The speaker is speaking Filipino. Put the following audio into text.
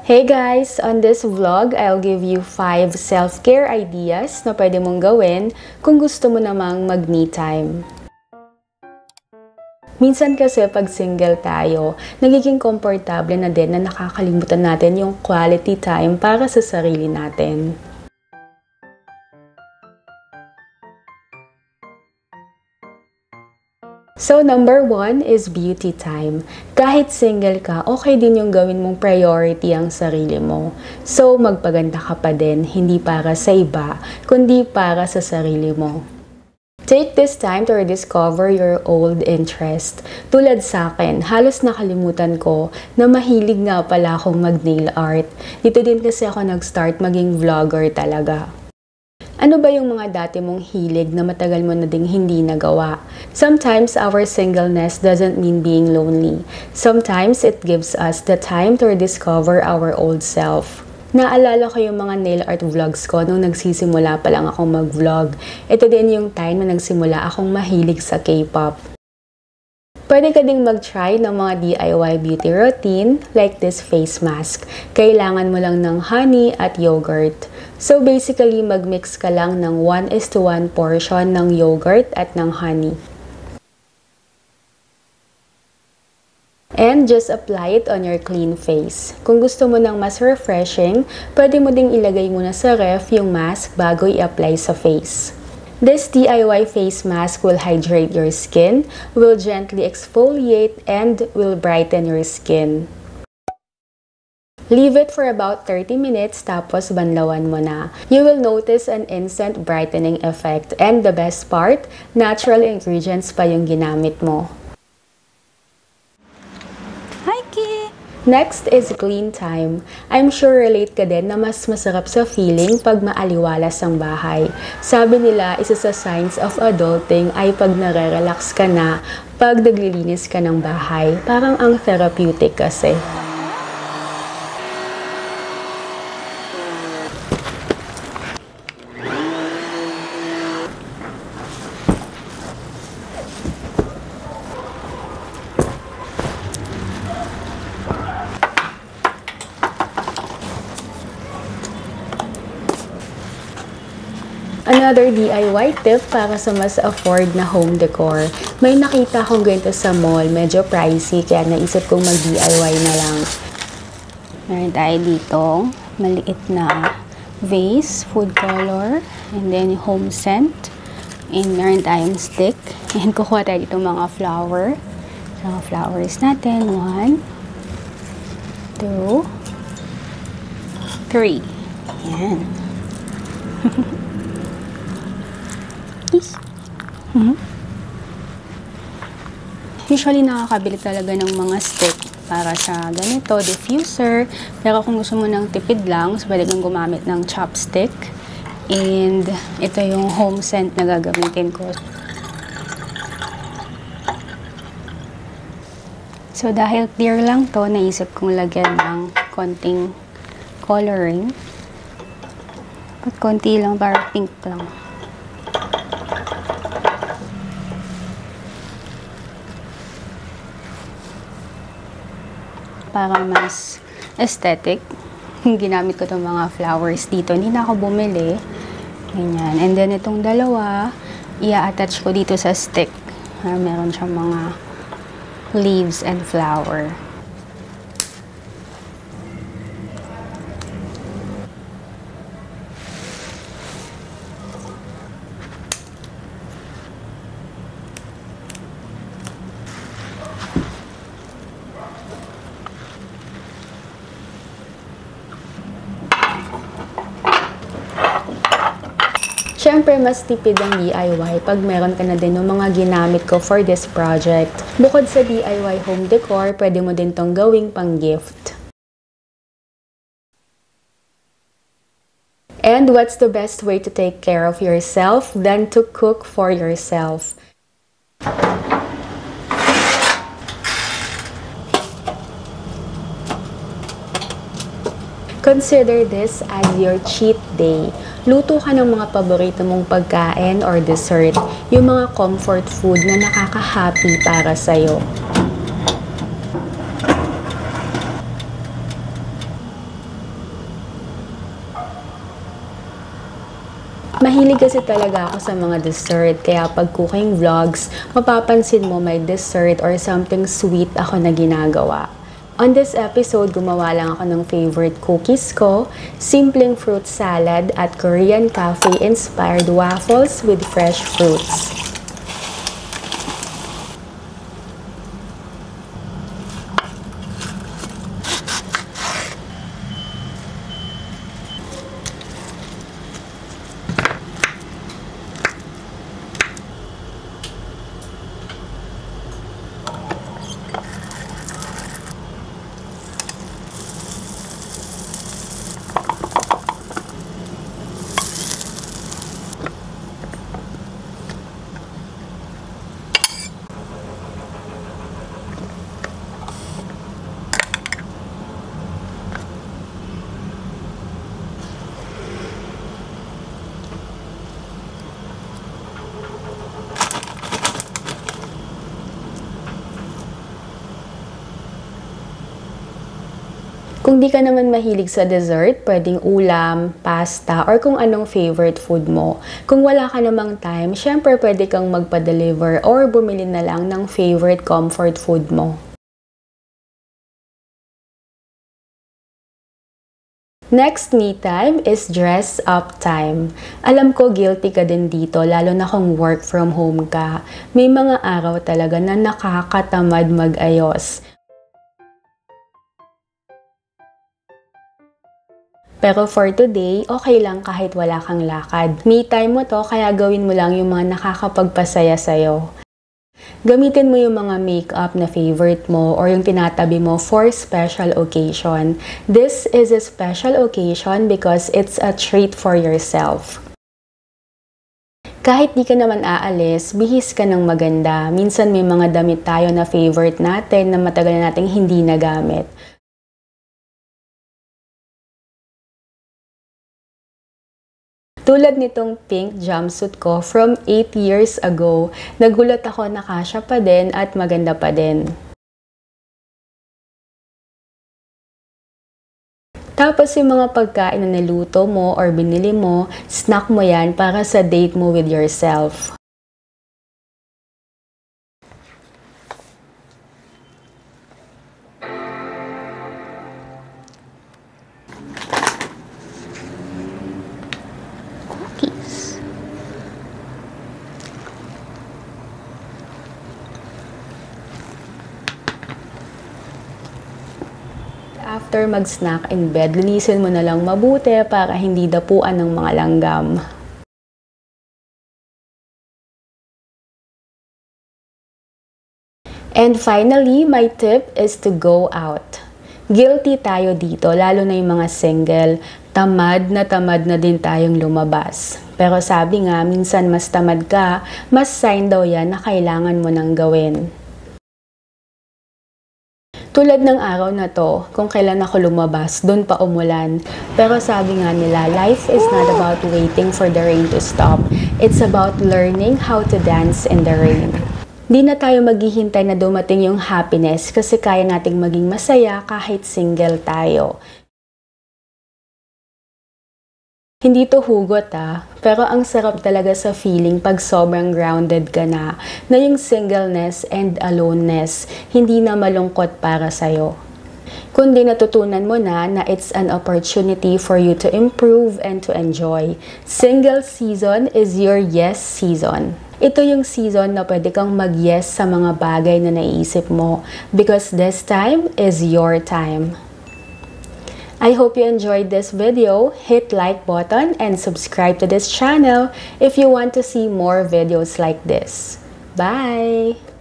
Hey guys! On this vlog, I'll give you 5 self-care ideas na pwede mong gawin kung gusto mo namang mag-me time. Minsan kasi pag single tayo, nagiging komportable na din na nakakalimutan natin yung quality time para sa sarili natin. So, number 1 is beauty time. Kahit single ka, okay din yung gawin mong priority ang sarili mo. So, magpaganda ka pa din, hindi para sa iba, kundi para sa sarili mo. Take this time to rediscover your old interest. Tulad sa akin, halos nakalimutan ko na mahilig nga pala akong mag-nail art. Dito din kasi ako nag-start maging vlogger talaga. Ano ba yung mga dati mong hilig na matagal mo na ding hindi nagawa? Sometimes our singleness doesn't mean being lonely. Sometimes it gives us the time to rediscover our old self. Naalala ko yung mga nail art vlogs ko nung nagsisimula pa lang akong mag-vlog. Ito din yung time na nagsimula akong mahilig sa K-pop. Pwede ka ding mag-try ng mga DIY beauty routine like this face mask. Kailangan mo lang ng honey at yogurt. So basically, mag-mix ka lang ng 1:1 portion ng yogurt at ng honey. And just apply it on your clean face. Kung gusto mo ng mas refreshing, pwede mo ding ilagay muna sa ref yung mask bago i-apply sa face. This DIY face mask will hydrate your skin, will gently exfoliate, and will brighten your skin. Leave it for about 30 minutes tapos banlawan mo na. You will notice an instant brightening effect, and the best part, natural ingredients pa yung ginamit mo. Hi, Ki! Next is clean time. I'm sure relate ka din na mas masarap sa feeling pag maaliwalas ang bahay. Sabi nila, isa sa signs of adulting ay pag nare-relax ka na, pag naglilinis ka ng bahay. Parang ang therapeutic kasi. Another DIY tip para sa mas afford na home decor. May nakita akong ganito sa mall, medyo pricey, kaya naisip kong mag-DIY na lang. Meron tayo dito, maliit na vase, food color, and then home scent. And meron tayong stick. And kukuha tayo dito mga flower. So, flowers natin. 1, 2, 3. Yan. Usually, nakakabili talaga ng mga stick para sa ganito, diffuser. Pero kung gusto mo ng tipid lang, so pwede kang gumamit ng chopstick. And ito yung home scent na gagamitin ko. So, dahil clear lang to, naisip kong lagyan ng konting coloring. At konti lang, para pink lang. Para mas aesthetic. Ginamit ko itong mga flowers dito. Hindi na ako bumili. Ganyan. And then, itong dalawa, i-attach ko dito sa stick. Meron siyang mga leaves and flower. Siyempre, mas tipid ang DIY pag meron ka na din ng mga ginamit ko for this project. Bukod sa DIY home decor, pwede mo din tong gawing pang gift. And what's the best way to take care of yourself than to cook for yourself? Consider this as your cheat day. Luto ka ng mga paborito mong pagkain or dessert, yung mga comfort food na nakaka-happy para sa'yo. Mahilig kasi talaga ako sa mga dessert, kaya pag cooking vlogs, mapapansin mo may dessert or something sweet ako na ginagawa. On this episode, gumawa lang ako ng favorite cookies ko, simpleng fruit salad at Korean cafe-inspired waffles with fresh fruits. Kung di ka naman mahilig sa dessert, pwedeng ulam, pasta, or kung anong favorite food mo. Kung wala ka namang time, syempre pwede kang magpa-deliver or bumili na lang ng favorite comfort food mo. Next me time is dress up time. Alam ko guilty ka din dito, lalo na kung work from home ka. May mga araw talaga na nakakatamad mag-ayos. Pero for today, okay lang kahit wala kang lakad. Me time mo to, kaya gawin mo lang yung mga nakakapagpasaya sa'yo. Gamitin mo yung mga makeup na favorite mo or yung tinatabi mo for special occasion. This is a special occasion because it's a treat for yourself. Kahit di ka naman aalis, bihis ka ng maganda. Minsan may mga damit tayo na favorite natin na matagal na nating hindi nagamit. Tulad nitong pink jumpsuit ko from 8 years ago, nagulat ako na kasya pa din at maganda pa din. Tapos yung mga pagkain na niluto mo or binili mo, snack mo yan para sa date mo with yourself. After mag-snack in bed, linisin mo na lang mabuti para hindi dapuan ng mga langgam. And finally, my tip is to go out. Guilty tayo dito, lalo na yung mga single. Tamad na din tayong lumabas. Pero sabi nga, minsan mas tamad ka, mas sign daw yan na kailangan mo nang gawin. Tulad ng araw na to, kung kailan ako lumabas, doon pa umulan. Pero sabi nga nila, life is not about waiting for the rain to stop. It's about learning how to dance in the rain. Di na tayo maghihintay na dumating yung happiness kasi kaya nating maging masaya kahit single tayo. Hindi to hugot pero ang sarap talaga sa feeling pag sobrang grounded ka na yung singleness and aloneness hindi na malungkot para sa'yo. Kundi natutunan mo na it's an opportunity for you to improve and to enjoy. Single season is your yes season. Ito yung season na pwede kang mag-yes sa mga bagay na naiisip mo because this time is your time. I hope you enjoyed this video. Hit like button and subscribe to this channel if you want to see more videos like this. Bye!